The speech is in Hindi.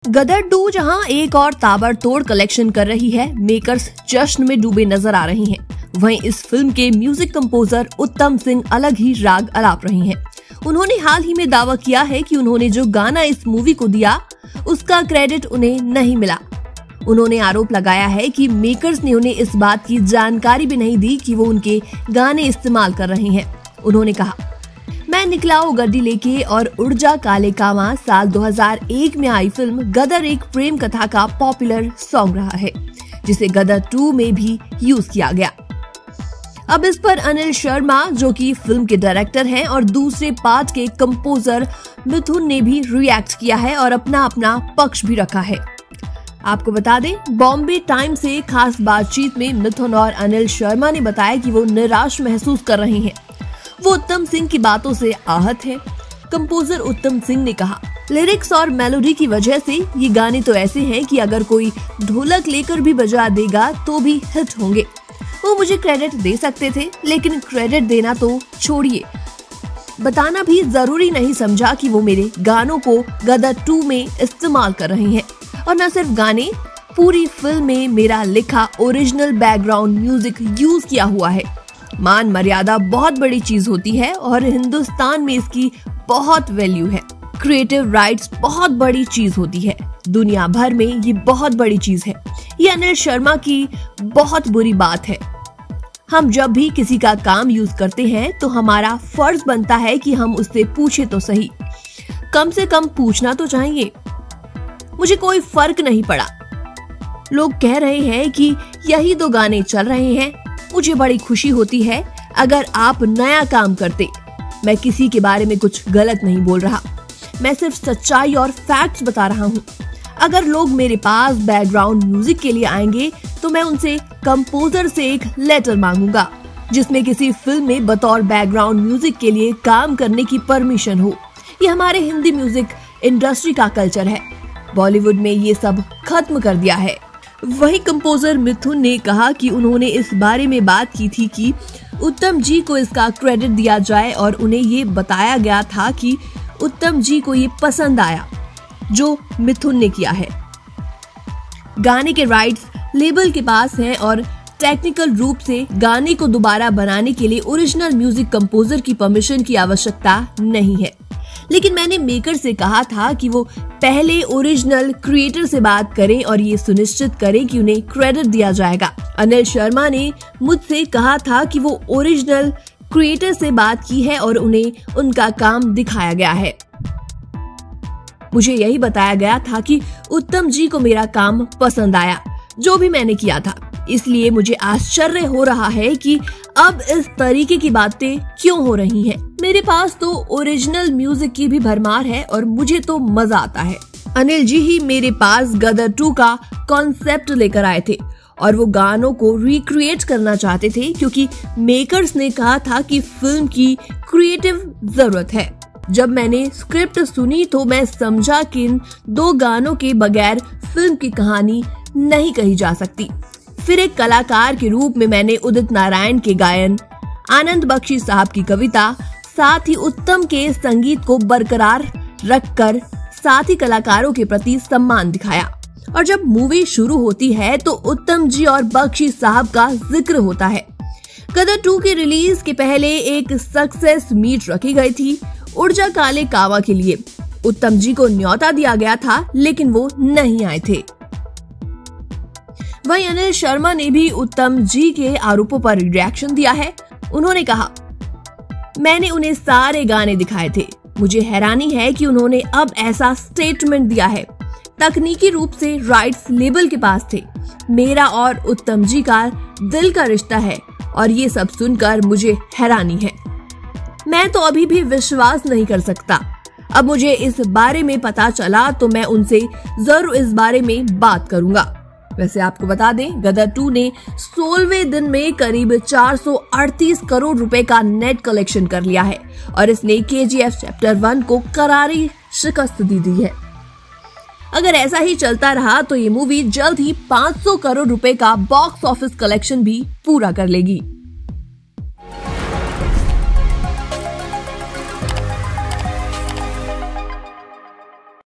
गदर 2 जहां एक और ताबड़तोड़ कलेक्शन कर रही है, मेकर्स जश्न में डूबे नजर आ रही हैं। वहीं इस फिल्म के म्यूजिक कंपोजर उत्तम सिंह अलग ही राग अलाप रहे हैं। उन्होंने हाल ही में दावा किया है कि उन्होंने जो गाना इस मूवी को दिया उसका क्रेडिट उन्हें नहीं मिला। उन्होंने आरोप लगाया है कि मेकर्स ने उन्हें इस बात की जानकारी भी नहीं दी कि वो उनके गाने इस्तेमाल कर रहे हैं। उन्होंने कहा, मैं निकलाओ गड्डी लेके और उड़ जा काले कावां साल 2001 में आई फिल्म गदर एक प्रेम कथा का पॉपुलर सॉन्ग रहा है, जिसे गदर 2 में भी यूज किया गया। अब इस पर अनिल शर्मा, जो कि फिल्म के डायरेक्टर हैं और दूसरे पार्ट के कंपोजर मिथुन ने भी रिएक्ट किया है और अपना पक्ष भी रखा है। आपको बता दें, बॉम्बे टाइम से खास बातचीत में मिथुन और अनिल शर्मा ने बताया कि वो निराश महसूस कर रहे हैं। वो उत्तम सिंह की बातों से आहत है। कंपोजर उत्तम सिंह ने कहा, लिरिक्स और मेलोडी की वजह से ये गाने तो ऐसे हैं कि अगर कोई ढोलक लेकर भी बजा देगा तो भी हिट होंगे। वो मुझे क्रेडिट दे सकते थे, लेकिन क्रेडिट देना तो छोड़िए, बताना भी जरूरी नहीं समझा कि वो मेरे गानों को गदर 2 में इस्तेमाल कर रहे हैं। और न सिर्फ गाने, पूरी फिल्म में मेरा लिखा ओरिजिनल बैकग्राउंड म्यूजिक यूज किया हुआ है। मान मर्यादा बहुत बड़ी चीज होती है और हिंदुस्तान में इसकी बहुत वैल्यू है। क्रिएटिव राइट्स बहुत बड़ी चीज होती है, दुनिया भर में ये बहुत बड़ी चीज है। ये अनिल शर्मा की बहुत बुरी बात है। हम जब भी किसी का काम यूज करते हैं तो हमारा फर्ज बनता है कि हम उससे पूछे तो सही, कम से कम पूछना तो चाहिए। मुझे कोई फर्क नहीं पड़ा, लोग कह रहे हैं कि यही 2 गाने चल रहे हैं। मुझे बड़ी खुशी होती है अगर आप नया काम करते। मैं किसी के बारे में कुछ गलत नहीं बोल रहा, मैं सिर्फ सच्चाई और फैक्ट्स बता रहा हूँ। अगर लोग मेरे पास बैकग्राउंड म्यूजिक के लिए आएंगे तो मैं उनसे कंपोजर से एक लेटर मांगूंगा जिसमें किसी फिल्म में बतौर बैकग्राउंड म्यूजिक के लिए काम करने की परमिशन हो। ये हमारे हिंदी म्यूजिक इंडस्ट्री का कल्चर है, बॉलीवुड में ये सब खत्म कर दिया है। वही कंपोजर मिथुन ने कहा कि उन्होंने इस बारे में बात की थी कि उत्तम जी को इसका क्रेडिट दिया जाए और उन्हें ये बताया गया था कि उत्तम जी को ये पसंद आया जो मिथुन ने किया है। गाने के राइट्स लेबल के पास हैं और टेक्निकल रूप से गाने को दोबारा बनाने के लिए ओरिजिनल म्यूजिक कंपोजर की परमिशन की आवश्यकता नहीं है। लेकिन मैंने मेकर से कहा था कि वो पहले ओरिजिनल क्रिएटर से बात करें और ये सुनिश्चित करें कि उन्हें क्रेडिट दिया जाएगा। अनिल शर्मा ने मुझसे कहा था कि वो ओरिजिनल क्रिएटर से बात की है और उन्हें उनका काम दिखाया गया है। मुझे यही बताया गया था कि उत्तम जी को मेरा काम पसंद आया जो भी मैंने किया था, इसलिए मुझे आश्चर्य हो रहा है कि अब इस तरीके की बातें क्यों हो रही हैं। मेरे पास तो ओरिजिनल म्यूजिक की भी भरमार है और मुझे तो मजा आता है। अनिल जी ही मेरे पास गदर 2 का कॉन्सेप्ट लेकर आए थे और वो गानों को रिक्रिएट करना चाहते थे क्योंकि मेकर्स ने कहा था कि फिल्म की क्रिएटिव जरूरत है। जब मैंने स्क्रिप्ट सुनी तो मैं समझा कि इन 2 गानों के बगैर फिल्म की कहानी नहीं कही जा सकती। फिर एक कलाकार के रूप में मैंने उदित नारायण के गायन, आनंद बख्शी साहब की कविता, साथ ही उत्तम के संगीत को बरकरार रखकर साथी कलाकारों के प्रति सम्मान दिखाया। और जब मूवी शुरू होती है तो उत्तम जी और बख्शी साहब का जिक्र होता है। गदर 2 के रिलीज के पहले एक सक्सेस मीट रखी गई थी उड़ जा काले कावा के लिए। उत्तम जी को न्योता दिया गया था लेकिन वो नहीं आए थे। वहीं अनिल शर्मा ने भी उत्तम जी के आरोपों पर रिएक्शन दिया है। उन्होंने कहा, मैंने उन्हें सारे गाने दिखाए थे, मुझे हैरानी है कि उन्होंने अब ऐसा स्टेटमेंट दिया है। तकनीकी रूप से राइट्स लेबल के पास थे। मेरा और उत्तम जी का दिल का रिश्ता है और ये सब सुनकर मुझे हैरानी है। मैं तो अभी भी विश्वास नहीं कर सकता। अब मुझे इस बारे में पता चला तो मैं उनसे जरूर इस बारे में बात करूंगा। वैसे आपको बता दें, गदर 2 ने 16वें दिन में करीब 438 करोड़ रुपए का नेट कलेक्शन कर लिया है और इसने KGF चैप्टर 1 को करारी शिकस्त दी है। अगर ऐसा ही चलता रहा तो ये मूवी जल्द ही 500 करोड़ रुपए का बॉक्स ऑफिस कलेक्शन भी पूरा कर लेगी।